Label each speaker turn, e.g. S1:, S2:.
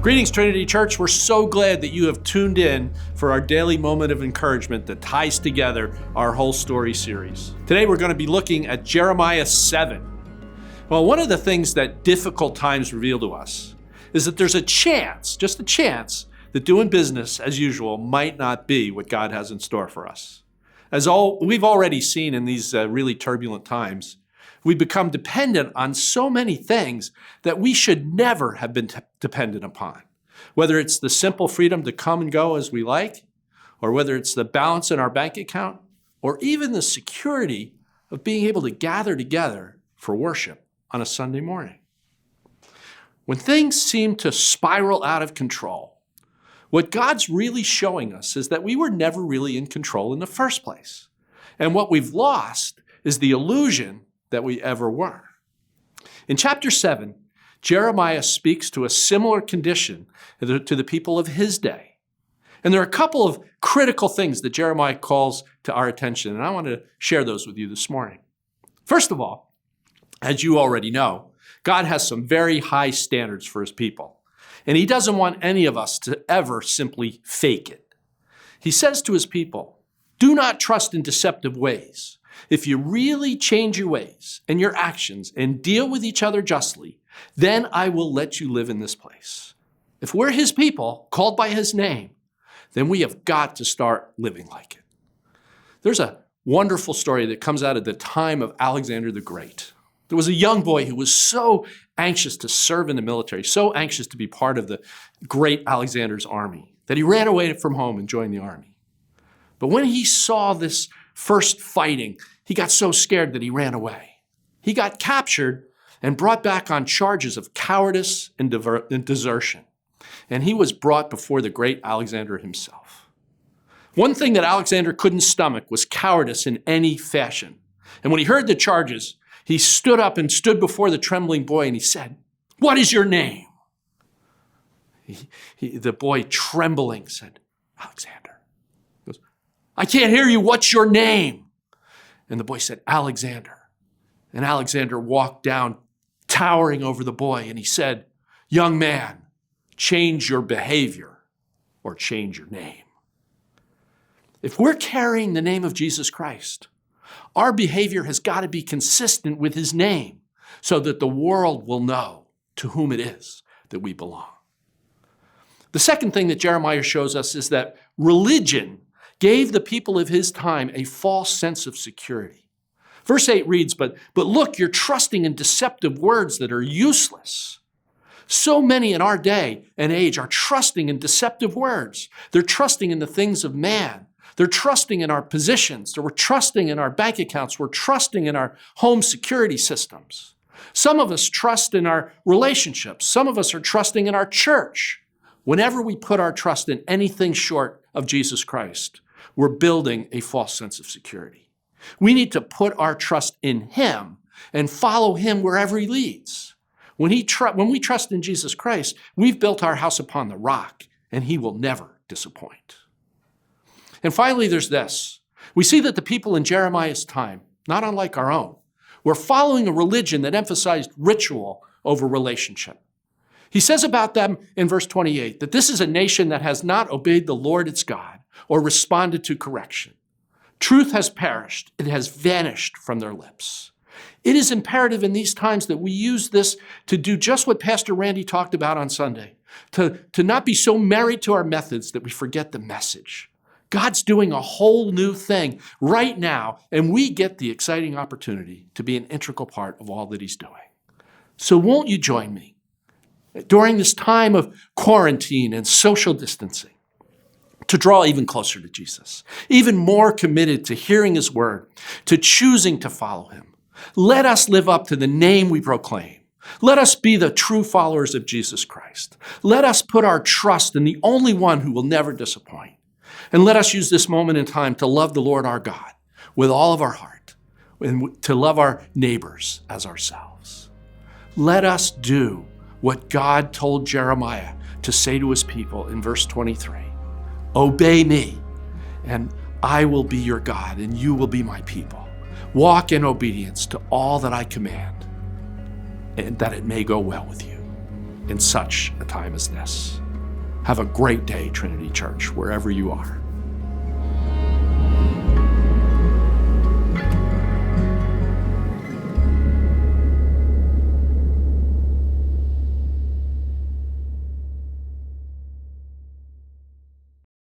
S1: Greetings, Trinity Church. We're so glad that you have tuned in for our daily moment of encouragement that ties together our whole story series. Today, we're going to be looking at Jeremiah 7. Well, one of the things that difficult times reveal to us is that there's a chance, just a chance, that doing business as usual might not be what God has in store for us. We've already seen in these really turbulent times, we become dependent on so many things that we should never have been dependent upon. Whether it's the simple freedom to come and go as we like, or whether it's the balance in our bank account, or even the security of being able to gather together for worship on a Sunday morning. When things seem to spiral out of control, what God's really showing us is that we were never really in control in the first place. And what we've lost is the illusion that we ever were. In chapter 7, Jeremiah speaks to a similar condition to the people of his day. And there are a couple of critical things that Jeremiah calls to our attention, and I want to share those with you this morning. First of all, as you already know, God has some very high standards for his people, and he doesn't want any of us to ever simply fake it. He says to his people, "Do not trust in deceptive ways. If you really change your ways and your actions and deal with each other justly, then I will let you live in this place." If we're his people, called by his name, then we have got to start living like it. There's a wonderful story that comes out of the time of Alexander the Great. There was a young boy who was so anxious to serve in the military, so anxious to be part of the great Alexander's army, that he ran away from home and joined the army. But when he saw this first fighting, he got so scared that he ran away. He got captured and brought back on charges of cowardice and desertion. And he was brought before the great Alexander himself. One thing that Alexander couldn't stomach was cowardice in any fashion. And when he heard the charges, he stood up and stood before the trembling boy and he said, "What is your name?" The boy, trembling, said, "Alexander." He goes, "I can't hear you. What's your name?" And the boy said, "Alexander." And Alexander walked down, towering over the boy, and he said, "Young man, change your behavior or change your name." If we're carrying the name of Jesus Christ, our behavior has got to be consistent with his name so that the world will know to whom it is that we belong. The second thing that Jeremiah shows us is that religion gave the people of his time a false sense of security. Verse 8 reads, but look, you're trusting in deceptive words that are useless. So many in our day and age are trusting in deceptive words. They're trusting in the things of man. They're trusting in our positions. We're trusting in our bank accounts. We're trusting in our home security systems. Some of us trust in our relationships. Some of us are trusting in our church. Whenever we put our trust in anything short of Jesus Christ, we're building a false sense of security. We need to put our trust in him and follow him wherever he leads. When we trust in Jesus Christ, we've built our house upon the rock, and he will never disappoint. And finally, there's this. We see that the people in Jeremiah's time, not unlike our own, were following a religion that emphasized ritual over relationship. He says about them in verse 28 that this is a nation that has not obeyed the Lord its God or responded to correction. Truth has perished. It has vanished from their lips. It is imperative in these times that we use this to do just what Pastor Randy talked about on Sunday, to not be so married to our methods that we forget the message. God's doing a whole new thing right now, and we get the exciting opportunity to be an integral part of all that he's doing. So won't you join me during this time of quarantine and social distancing to draw even closer to Jesus, even more committed to hearing his word, to choosing to follow him? Let us live up to the name we proclaim. Let us be the true followers of Jesus Christ. Let us put our trust in the only one who will never disappoint. And let us use this moment in time to love the Lord our God with all of our heart and to love our neighbors as ourselves. Let us do what God told Jeremiah to say to his people in verse 23. Obey me, and I will be your God, and you will be my people. Walk in obedience to all that I command, and that it may go well with you. in such a time as this. Have a great day, Trinity Church, wherever you are.